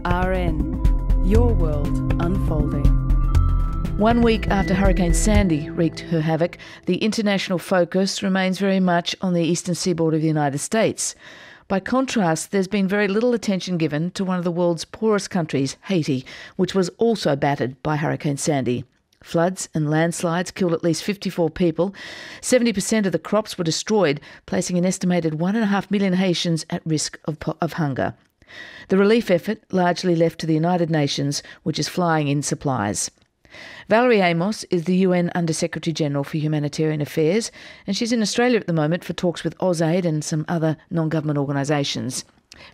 RN, your world unfolding. 1 week after Hurricane Sandy wreaked her havoc, the international focus remains very much on the eastern seaboard of the United States. By contrast, there's been very little attention given to one of the world's poorest countries, Haiti, which was also battered by Hurricane Sandy. Floods and landslides killed at least 54 people. 70% of the crops were destroyed, placing an estimated 1.5 million Haitians at risk of hunger. The relief effort largely left to the United Nations, which is flying in supplies. Valerie Amos is the UN Under-Secretary-General for Humanitarian Affairs, and she's in Australia at the moment for talks with AusAid and some other non-government organisations.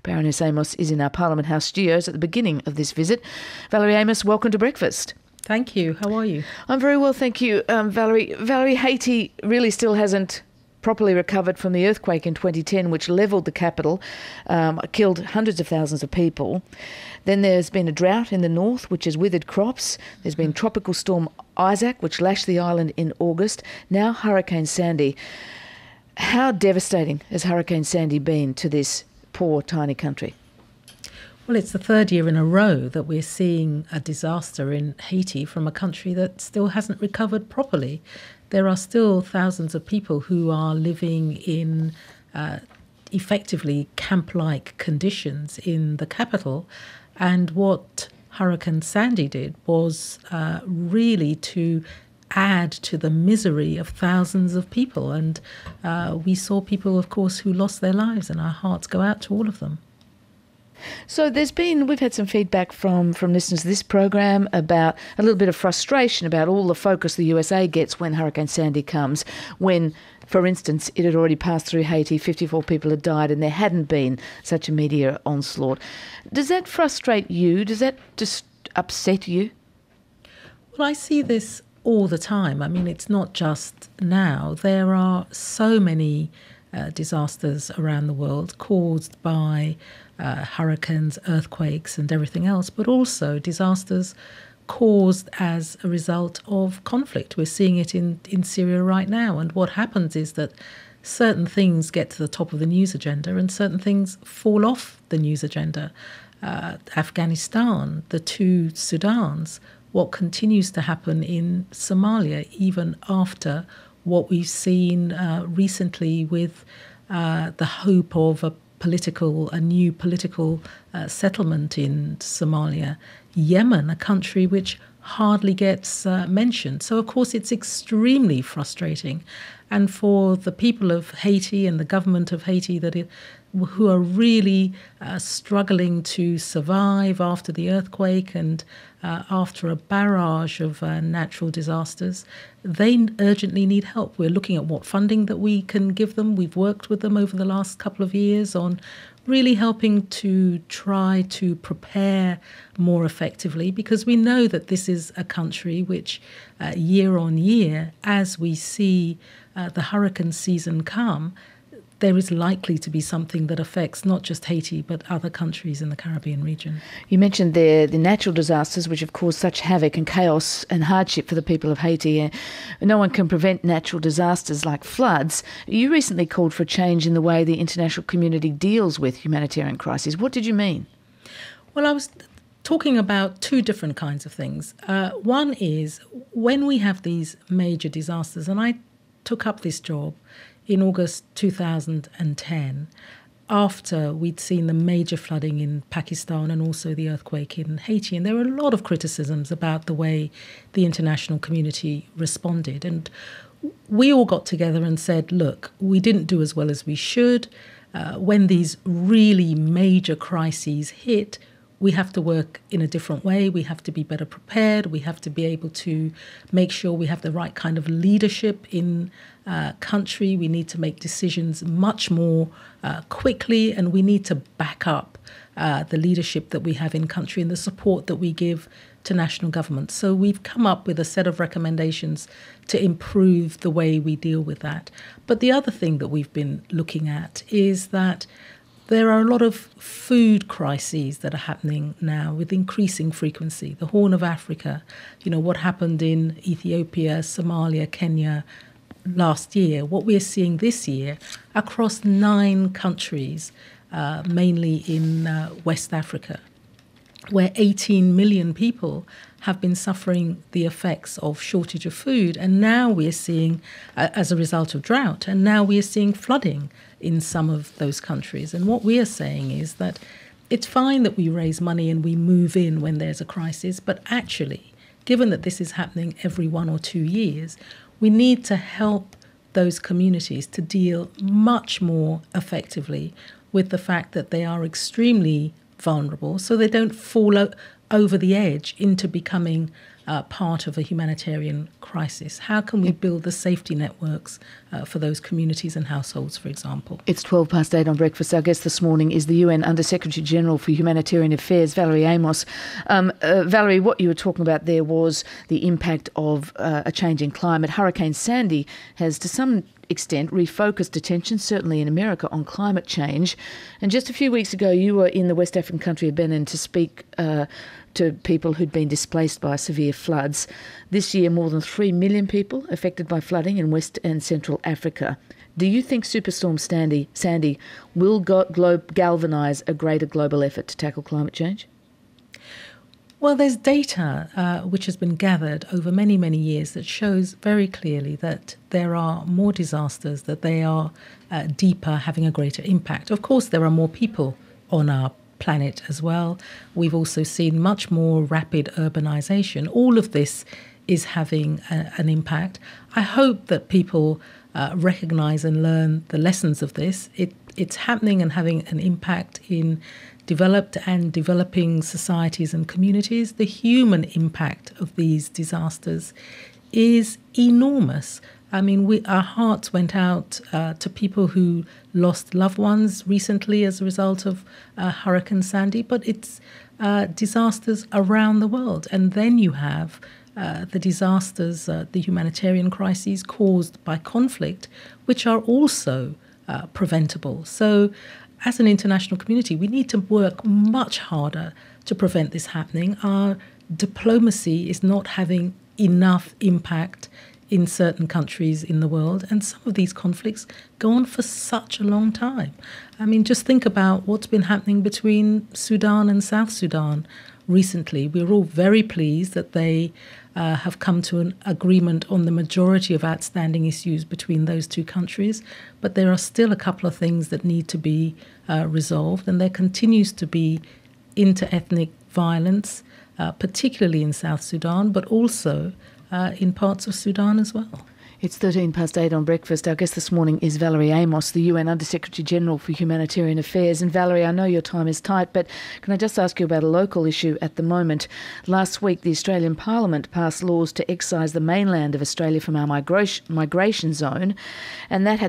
Baroness Amos is in our Parliament House studios at the beginning of this visit. Valerie Amos, welcome to breakfast. Thank you. How are you? I'm very well, thank you, Valerie. Valerie, Haiti really still hasn't properly recovered from the earthquake in 2010, which levelled the capital, killed hundreds of thousands of people. Then there's been a drought in the north, which has withered crops. There's been Tropical Storm Isaac, which lashed the island in August. Now Hurricane Sandy. How devastating has Hurricane Sandy been to this poor, tiny country? Well, it's the third year in a row that we're seeing a disaster in Haiti from a country that still hasn't recovered properly. There are still thousands of people who are living in effectively camp-like conditions in the capital. And what Hurricane Sandy did was really to add to the misery of thousands of people. And we saw people, of course, who lost their lives, and our hearts go out to all of them. So we've had some feedback from listeners to this program about a little bit of frustration about all the focus the USA gets when Hurricane Sandy comes, when, for instance, it had already passed through Haiti, 54 people had died, and there hadn't been such a media onslaught. Does that frustrate you? Does that just upset you? Well, I see this all the time. I mean, it's not just now. There are so many disasters around the world caused by hurricanes, earthquakes and everything else, but also disasters caused as a result of conflict. We're seeing it in Syria right now. And what happens is that certain things get to the top of the news agenda and certain things fall off the news agenda. Afghanistan, the two Sudans, what continues to happen in Somalia, even after what we've seen recently with the hope of a new political settlement in Somalia. Yemen, a country which hardly gets mentioned. So, of course, it's extremely frustrating. And for the people of Haiti and the government of Haiti who are really struggling to survive after the earthquake and after a barrage of natural disasters, they urgently need help. We're looking at what funding that we can give them. We've worked with them over the last couple of years on really helping to try to prepare more effectively, because we know that this is a country which year on year, as we see the hurricane season come, there is likely to be something that affects not just Haiti, but other countries in the Caribbean region. You mentioned the natural disasters, which have caused such havoc and chaos and hardship for the people of Haiti. No one can prevent natural disasters like floods. You recently called for a change in the way the international community deals with humanitarian crises. What did you mean? Well, I was talking about two different kinds of things. One is when we have these major disasters, and I took up this job in August 2010, after we'd seen the major flooding in Pakistan and also the earthquake in Haiti. And there were a lot of criticisms about the way the international community responded. And we all got together and said, look, we didn't do as well as we should. When these really major crises hit, we have to work in a different way. We have to be better prepared. We have to be able to make sure we have the right kind of leadership in country. We need to make decisions much more quickly, and we need to back up the leadership that we have in country and the support that we give to national governments. So we've come up with a set of recommendations to improve the way we deal with that. But the other thing that we've been looking at is that there are a lot of food crises that are happening now with increasing frequency. The Horn of Africa, what happened in Ethiopia, Somalia, Kenya last year, what we're seeing this year across 9 countries, mainly in West Africa. where 18 million people have been suffering the effects of shortage of food. And now we're seeing, as a result of drought, and now we are seeing flooding in some of those countries. And what we are saying is that it's fine that we raise money and we move in when there's a crisis, but actually, given that this is happening every 1 or 2 years, we need to help those communities to deal much more effectively with the fact that they are extremely vulnerable, so they don't fall over the edge into becoming part of a humanitarian crisis. How can we build the safety networks for those communities and households, for example? It's 8:12 on Breakfast. Our guest this morning is the UN Under-Secretary General for Humanitarian Affairs, Valerie Amos. Valerie, what you were talking about there was the impact of a changing climate. Hurricane Sandy has, to some extent, refocused attention, certainly in America, on climate change. And just a few weeks ago, you were in the West African country of Benin to speak to people who'd been displaced by severe floods. This year, more than 3 million people affected by flooding in West and Central Africa. Do you think Superstorm Sandy will galvanise a greater global effort to tackle climate change? Well, there's data which has been gathered over many, many years that shows very clearly that there are more disasters, that they are deeper, having a greater impact. Of course, there are more people on our planet as well. We've also seen much more rapid urbanization. All of this is having an impact. I hope that people recognize and learn the lessons of this. It's happening and having an impact in developed and developing societies and communities. The human impact of these disasters is enormous. I mean, our hearts went out to people who lost loved ones recently as a result of Hurricane Sandy, but it's disasters around the world. And then you have the disasters, the humanitarian crises caused by conflict, which are also preventable. So as an international community, we need to work much harder to prevent this happening. Our diplomacy is not having enough impact in certain countries in the world, and some of these conflicts go on for such a long time. I mean, just think about what's been happening between Sudan and South Sudan recently. We're all very pleased that they have come to an agreement on the majority of outstanding issues between those two countries, but there are still a couple of things that need to be resolved, and there continues to be inter-ethnic violence, particularly in South Sudan, but also in parts of Sudan as well. It's 8:13 on Breakfast. Our guest this morning is Valerie Amos, the UN Under-Secretary General for Humanitarian Affairs. And Valerie, I know your time is tight, but can I just ask you about a local issue at the moment? Last week, the Australian Parliament passed laws to excise the mainland of Australia from our migration zone, and that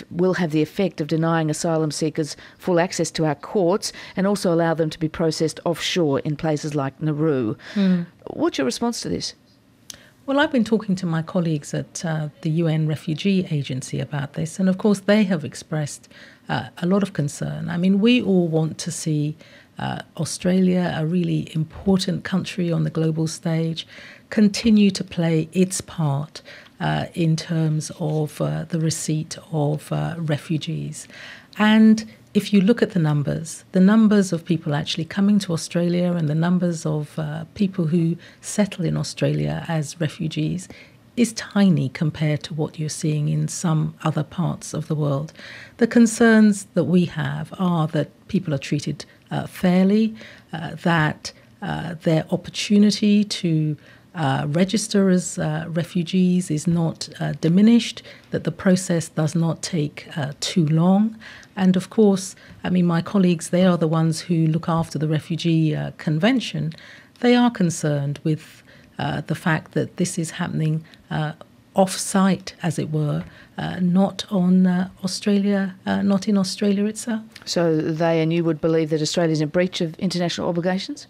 will have the effect of denying asylum seekers full access to our courts and also allow them to be processed offshore in places like Nauru. What's your response to this? Well, I've been talking to my colleagues at the UN Refugee Agency about this, and of course they have expressed a lot of concern. I mean, we all want to see Australia, a really important country on the global stage, continue to play its part in terms of the receipt of refugees. And if you look at the numbers of people actually coming to Australia and the numbers of people who settle in Australia as refugees is tiny compared to what you're seeing in some other parts of the world. The concerns that we have are that people are treated fairly, that their opportunity to register as refugees is not diminished, that the process does not take too long. And of course, I mean, my colleagues, they are the ones who look after the Refugee Convention. They are concerned with the fact that this is happening off-site, as it were, not on Australia, not in Australia itself. So they and you would believe that Australia is in breach of international obligations?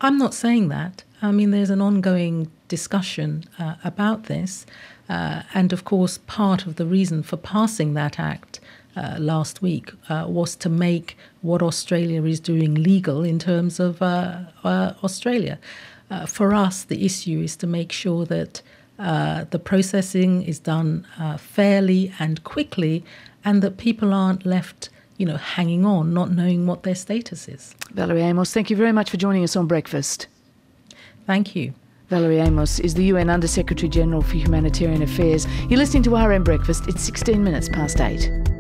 I'm not saying that. I mean, there's an ongoing discussion about this. And of course, part of the reason for passing that act last week was to make what Australia is doing legal in terms of Australia. For us, the issue is to make sure that the processing is done fairly and quickly, and that people aren't left hanging on, not knowing what their status is. Valerie Amos, thank you very much for joining us on Breakfast. Thank you. Valerie Amos is the UN Under-Secretary General for Humanitarian Affairs. You're listening to RM Breakfast. It's 16 minutes past 8.